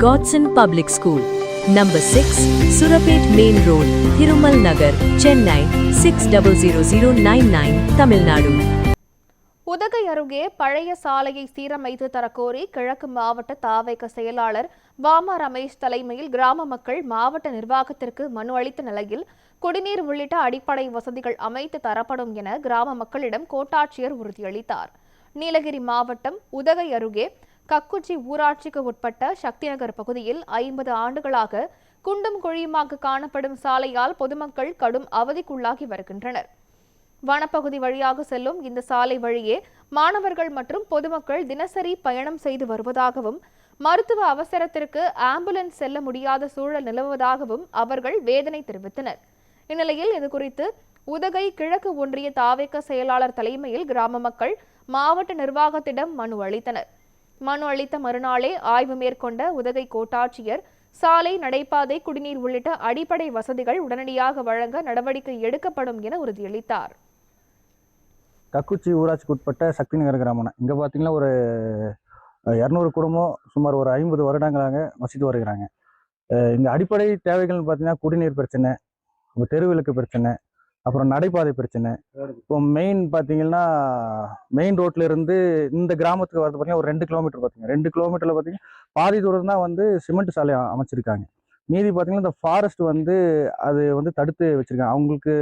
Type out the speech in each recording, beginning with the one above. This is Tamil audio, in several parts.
Godson Public School, Number 6, Surapet Main Road, Thirumal Nagar, Chennai 600099, Tamil Nadu. Udhagai அருகே பழைய சாலையை சீரமைத்து தரக்கோரி கிழக்கு மாவட்ட தாவேக செயலாளர் வாமா ரமேஷ் தலைமையில் கிராம மக்கள் மாவட்ட நிர்வாகத்திற்கு மனு அளித்த நிலையில் குடிநீர் உள்ளிட்ட அடிப்படை வசதிகள் அமைத்து தரப்படும் என கிராம மக்களிடம் கோட்டாட்சியர் உறுதியளித்தார். நீலகிரி மாவட்டம் உதகை அருகே கக்குச்சி ஊராட்சிக்கு உட்பட்ட சக்திநகர் பகுதியில் 50 ஆண்டுகளாக குண்டும் குழியுமாக காணப்படும் சாலையால் பொதுமக்கள் கடும் அவதிக்குள்ளாகி வருகின்றனர். வனப்பகுதி வழியாக செல்லும் இந்த சாலை வழியே மாணவர்கள் மற்றும் பொதுமக்கள் தினசரி பயணம் செய்து வருவதாகவும் மருத்துவ அவசரத்திற்கு ஆம்புலன்ஸ் செல்ல முடியாத சூழல் நிலவுவதாகவும் அவர்கள் வேதனை தெரிவித்தனர். இந்நிலையில் இதுகுறித்து உதகை கிழக்கு ஒன்றிய தாவேக செயலாளர் தலைமையில் கிராம மக்கள் மாவட்ட நிர்வாகத்திடம் மனு அளித்தனர். மனு அளித்த மறுநாளே ஆய்வு மேற்கொண்ட உதகை கோட்டாட்சியர் சாலை, நடைபாதை, குடிநீர் உள்ளிட்ட அடிப்படை வசதிகள் உடனடியாக வழங்க நடவடிக்கை எடுக்கப்படும் என உறுதியளித்தார். கக்குச்சி ஊராட்சிக்கு உட்பட்ட சக்தி நகர் கிராமம். இங்கே பார்த்தீங்கன்னா ஒரு 200 குடும்பம் சுமார் ஒரு 50 வருடங்களாக வசித்து வருகிறாங்க. இங்கே அடிப்படை தேவைகள்னு பார்த்தீங்கன்னா குடிநீர் பிரச்சனை, தெருவிளக்கு பிரச்சனை, அப்புறம் நடைபாதை பிரச்சனை. இப்போ மெயின் பார்த்தீங்கன்னா மெயின் ரோட்ல இருந்து இந்த கிராமத்துக்கு வரது பார்த்தீங்கன்னா ஒரு 2 கிலோமீட்டர் பார்த்தீங்கன்னா 2 கிலோமீட்டர்ல பார்த்தீங்கன்னா பாதி தூரம் தான் வந்து சிமெண்ட் சாலை அமைச்சிருக்காங்க. மீதி பார்த்தீங்கன்னா இந்த ஃபாரஸ்ட் வந்து அது வந்து தடுத்து வச்சிருக்காங்க. அவங்களுக்கு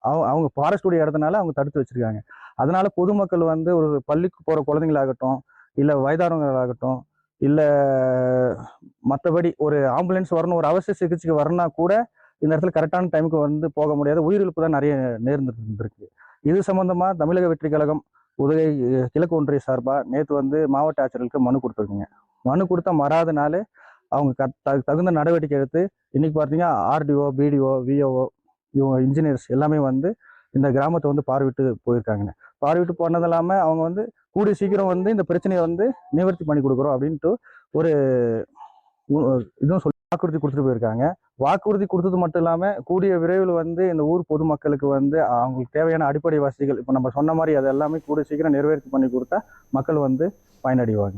அவங்க ஃபாரஸ்டுடைய இடத்துனால அவங்க தடுத்து வச்சிருக்காங்க. அதனால பொதுமக்கள் வந்து ஒரு பள்ளிக்கு போகிற குழந்தைங்களாகட்டும், இல்லை வயதானவங்களாகட்டும், இல்லை மற்றபடி ஒரு ஆம்புலன்ஸ் வரணும், ஒரு அவசர சிகிச்சைக்கு வரணும்னா கூட இந்த இடத்துல கரெக்டான டைமுக்கு வந்து போக முடியாது. உயிரிழப்பு தான் நிறைய நேர்ந்துருக்கு. இது சம்பந்தமா தமிழக வெற்றி கழகம் உதகை கிழக்கு ஒன்றிய சார்பாக நேற்று வந்து மாவட்ட ஆட்சியர்களுக்கு மனு கொடுத்துருக்குங்க. மனு கொடுத்தா மறாத நாள் அவங்க தகுந்த நடவடிக்கை எடுத்து இன்னைக்கு பார்த்தீங்கன்னா ஆர்டிஓ, பிடிஓ, விஓஓ, இவங்க இன்ஜினியர்ஸ் எல்லாமே வந்து இந்த கிராமத்தை வந்து பார்வையிட்டு போயிருக்காங்க. பார்வையிட்டு போனது இல்லாமல் அவங்க வந்து கூடிய சீக்கிரம் வந்து இந்த பிரச்சனையை வந்து நிவர்த்தி பண்ணி கொடுக்குறோம் அப்படின்ட்டு ஒரு இதுவும் சொல்லி வாக்குறுதி கொடுத்துட்டு போயிருக்காங்க. வாக்குறுதி கொடுத்தது மட்டும் இல்லாமல் கூடிய விரைவில் வந்து இந்த ஊர் பொதுமக்களுக்கு வந்து அவங்களுக்கு தேவையான அடிப்படை வசதிகள் இப்போ நம்ம சொன்ன மாதிரி அது எல்லாமே கூடிய சீக்கிரம் நிறைவேற்றி பண்ணி கொடுத்தா மக்கள் வந்து பயனடைவாங்க.